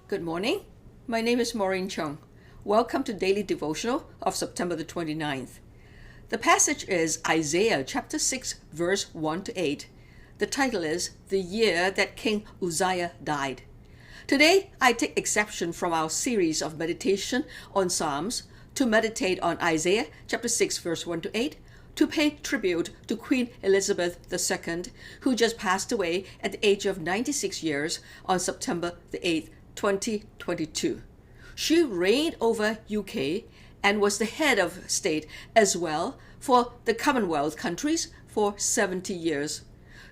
Good morning. My name is Maureen Chung. Welcome to Daily Devotional of September the 29th. The passage is Isaiah chapter 6 verse 1 to 8. The title is The Year That King Uzziah Died. Today I take exception from our series of meditation on Psalms to meditate on Isaiah chapter 6 verse 1 to 8 to pay tribute to Queen Elizabeth II, who just passed away at the age of 96 years on September the 8th, 2022. She reigned over UK and was the head of state as well for the Commonwealth countries for 70 years.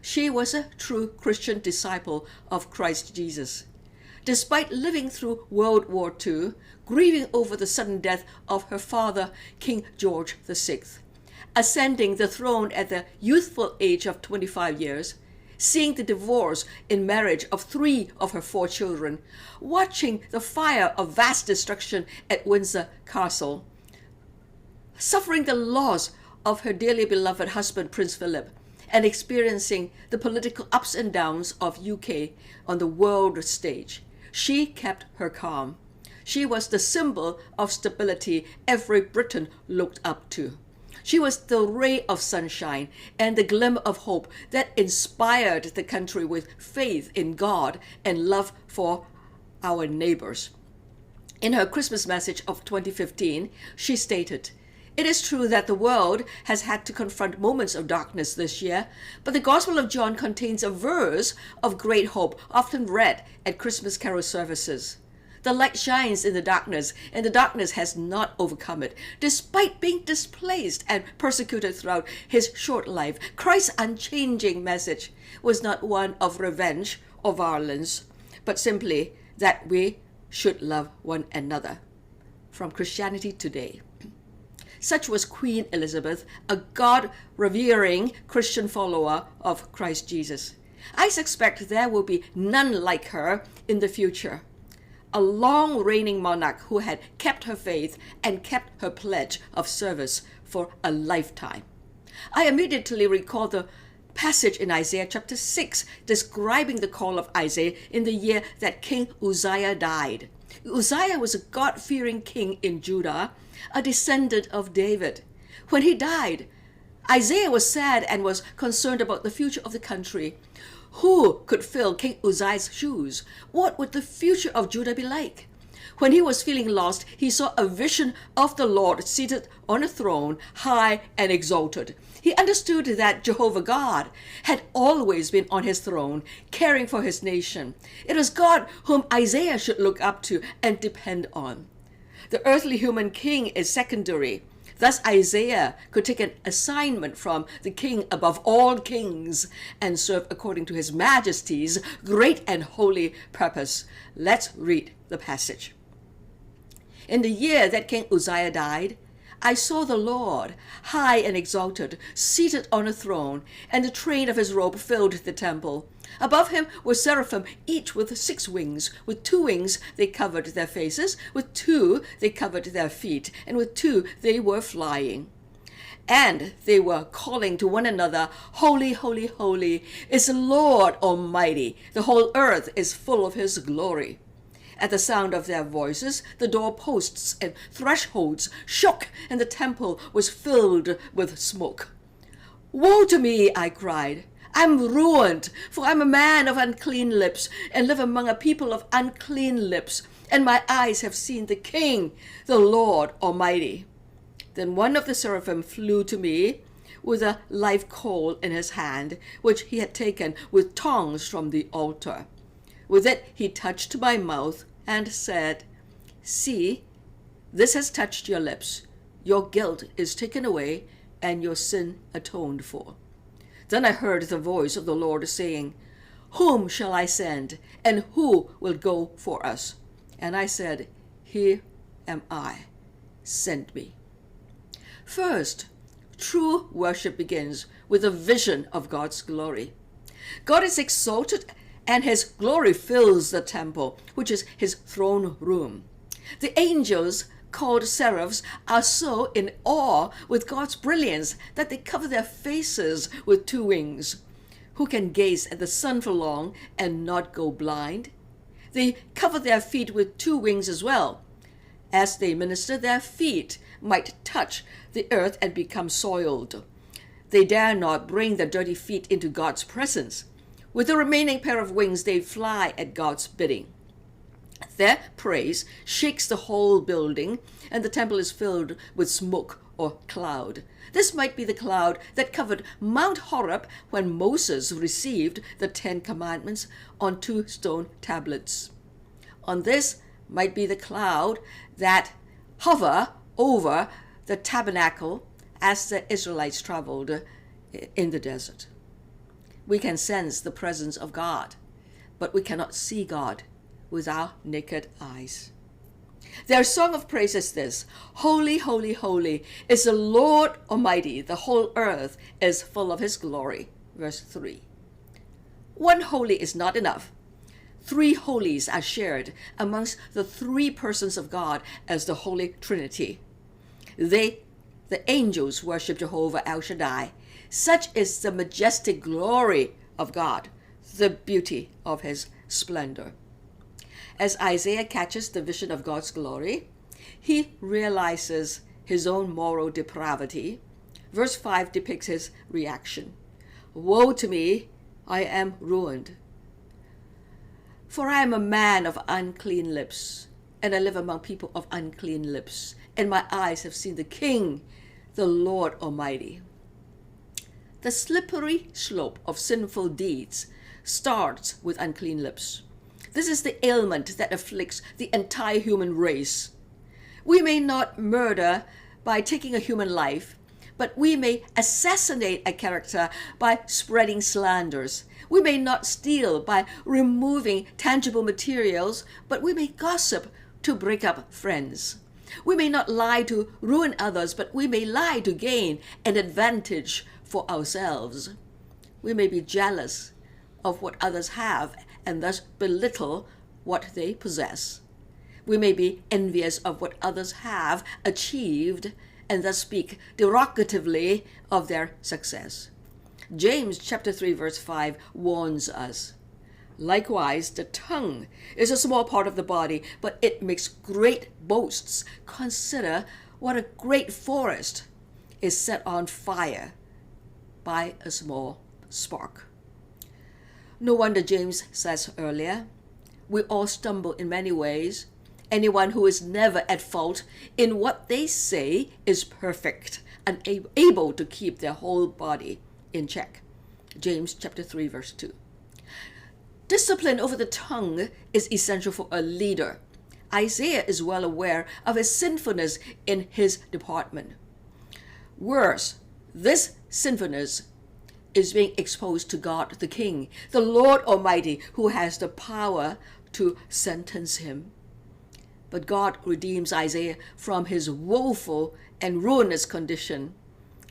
She was a true Christian disciple of Christ Jesus. Despite living through World War II, grieving over the sudden death of her father, King George VI, ascending the throne at the youthful age of 25 years, seeing the divorce in marriage of 3 of her 4 children, watching the fire of vast destruction at Windsor Castle, suffering the loss of her dearly beloved husband, Prince Philip, and experiencing the political ups and downs of UK on the world stage, she kept her calm. She was the symbol of stability every Briton looked up to. She was the ray of sunshine and the glimmer of hope that inspired the country with faith in God and love for our neighbors. In her Christmas message of 2015, she stated, "It is true that the world has had to confront moments of darkness this year, but the Gospel of John contains a verse of great hope often read at Christmas carol services. The light shines in the darkness, and the darkness has not overcome it. Despite being displaced and persecuted throughout his short life, Christ's unchanging message was not one of revenge or violence, but simply that we should love one another." From Christianity Today. Such was Queen Elizabeth, a God-revering Christian follower of Christ Jesus. I suspect there will be none like her in the future. A long-reigning monarch who had kept her faith and kept her pledge of service for a lifetime. I immediately recall the passage in Isaiah chapter 6 describing the call of Isaiah in the year that King Uzziah died. Uzziah was a God-fearing king in Judah, a descendant of David. When he died, Isaiah was sad and was concerned about the future of the country. Who could fill King Uzziah's shoes? What would the future of Judah be like? When he was feeling lost, he saw a vision of the Lord seated on a throne, high and exalted. He understood that Jehovah God had always been on his throne, caring for his nation. It was God whom Isaiah should look up to and depend on. The earthly human king is secondary. Thus Isaiah could take an assignment from the king above all kings and serve according to his majesty's great and holy purpose. Let's read the passage. In the year that King Uzziah died, I saw the Lord, high and exalted, seated on a throne, and the train of his robe filled the temple. Above him were seraphim, each with 6 wings. With 2 wings they covered their faces, with 2 they covered their feet, and with 2 they were flying. And they were calling to one another, "Holy, holy, holy is the Lord Almighty. The whole earth is full of his glory." At the sound of their voices, the doorposts and thresholds shook, and the temple was filled with smoke. "Woe to me," I cried. "I'm ruined, for I'm a man of unclean lips, and live among a people of unclean lips, and my eyes have seen the King, the Lord Almighty." Then one of the seraphim flew to me with a live coal in his hand, which he had taken with tongs from the altar. With it he touched my mouth and said, "See, this has touched your lips. Your guilt is taken away, and your sin atoned for." Then I heard the voice of the Lord saying, "Whom shall I send, and who will go for us?" And I said, "Here am I. Send me." First, true worship begins with a vision of God's glory. God is exalted, and his glory fills the temple, which is his throne room. The angels, called seraphs, are so in awe with God's brilliance that they cover their faces with 2 wings. Who can gaze at the sun for long and not go blind? They cover their feet with 2 wings as well. As they minister, their feet might touch the earth and become soiled. They dare not bring their dirty feet into God's presence. With the remaining pair of wings, they fly at God's bidding. Their praise shakes the whole building, and the temple is filled with smoke or cloud. This might be the cloud that covered Mount Horeb when Moses received the 10 Commandments on 2 stone tablets. On this might be the cloud that hover over the tabernacle as the Israelites traveled in the desert. We can sense the presence of God, but we cannot see God with our naked eyes. Their song of praise is this: Holy, holy, holy is the Lord Almighty. The whole earth is full of his glory. Verse 3. One holy is not enough. 3 holies are shared amongst the 3 persons of God as the Holy Trinity. The angels worship Jehovah El Shaddai. Such is the majestic glory of God, the beauty of his splendor. As Isaiah catches the vision of God's glory, he realizes his own moral depravity. Verse 5 depicts his reaction. Woe to me, I am ruined. For I am a man of unclean lips, and I live among people of unclean lips, and my eyes have seen the King, the Lord Almighty. The slippery slope of sinful deeds starts with unclean lips. This is the ailment that afflicts the entire human race. We may not murder by taking a human life, but we may assassinate a character by spreading slanders. We may not steal by removing tangible materials, but we may gossip to break up friends. We may not lie to ruin others, but we may lie to gain an advantage for ourselves. We may be jealous of what others have and thus belittle what they possess. We may be envious of what others have achieved and thus speak derogatively of their success. James chapter 3 verse 5 warns us. Likewise, the tongue is a small part of the body, but it makes great boasts. Consider what a great forest is set on fire by a small spark. No wonder James says earlier, we all stumble in many ways. Anyone who is never at fault in what they say is perfect and able to keep their whole body in check. James chapter 3 verse 2. Discipline over the tongue is essential for a leader. Isaiah is well aware of his sinfulness in his department. Worse, this sinfulness is being exposed to God the King, the Lord Almighty, who has the power to sentence him. But God redeems Isaiah from his woeful and ruinous condition.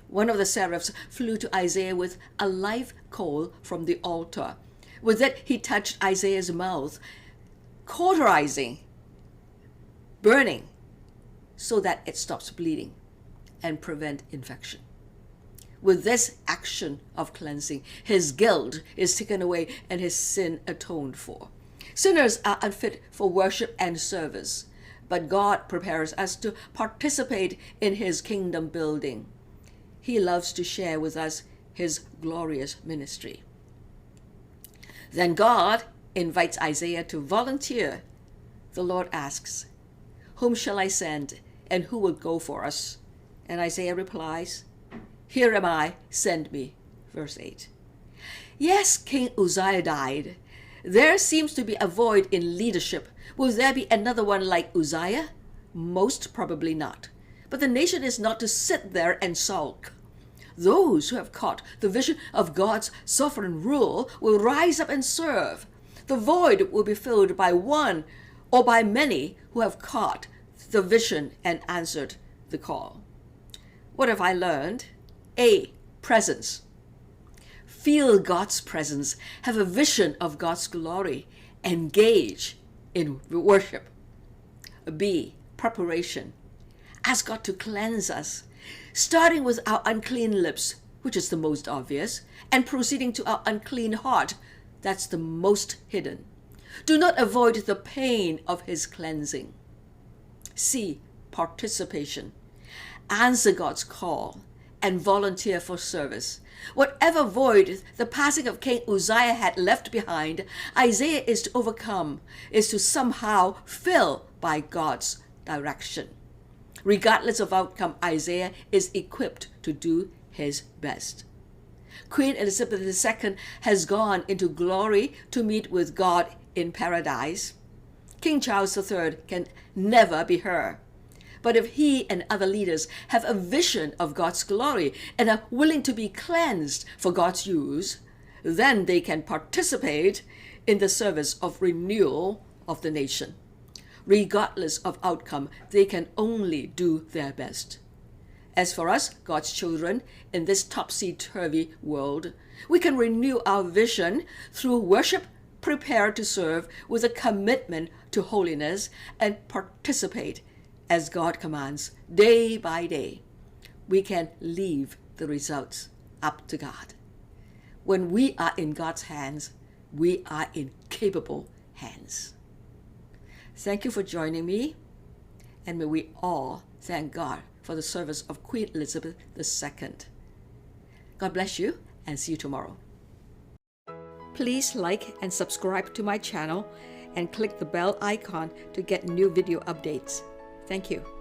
One of the seraphs flew to Isaiah with a live coal from the altar. With it, he touched Isaiah's mouth, cauterizing, burning, so that it stops bleeding and prevent infection. With this action of cleansing, his guilt is taken away and his sin atoned for. Sinners are unfit for worship and service, but God prepares us to participate in his kingdom building. He loves to share with us his glorious ministry. Then God invites Isaiah to volunteer. The Lord asks, "Whom shall I send, and who will go for us?" And Isaiah replies, "Here am I, send me." Verse 8. Yes, King Uzziah died. There seems to be a void in leadership. Will there be another one like Uzziah? Most probably not. But the nation is not to sit there and sulk. Those who have caught the vision of God's sovereign rule will rise up and serve. The void will be filled by one or by many who have caught the vision and answered the call. What have I learned? A. Presence. Feel God's presence. Have a vision of God's glory. Engage in worship. B. Preparation. Ask God to cleanse us, starting with our unclean lips, which is the most obvious, and proceeding to our unclean heart, that's the most hidden. Do not avoid the pain of his cleansing. C. Participation. Answer God's call and volunteer for service. Whatever void the passing of King Uzziah had left behind, Isaiah is to overcome, is to somehow fill by God's direction. Regardless of outcome, Isaiah is equipped to do his best. Queen Elizabeth II has gone into glory to meet with God in paradise. King Charles III can never be her. But if he and other leaders have a vision of God's glory and are willing to be cleansed for God's use, then they can participate in the service of renewal of the nation. Regardless of outcome, they can only do their best. As for us, God's children, in this topsy-turvy world, we can renew our vision through worship, prepare to serve with a commitment to holiness, and participate as God commands, day by day. We can leave the results up to God. When we are in God's hands, we are in capable hands. Thank you for joining me, and may we all thank God for the service of Queen Elizabeth II. God bless you, and see you tomorrow. Please like and subscribe to my channel and click the bell icon to get new video updates. Thank you.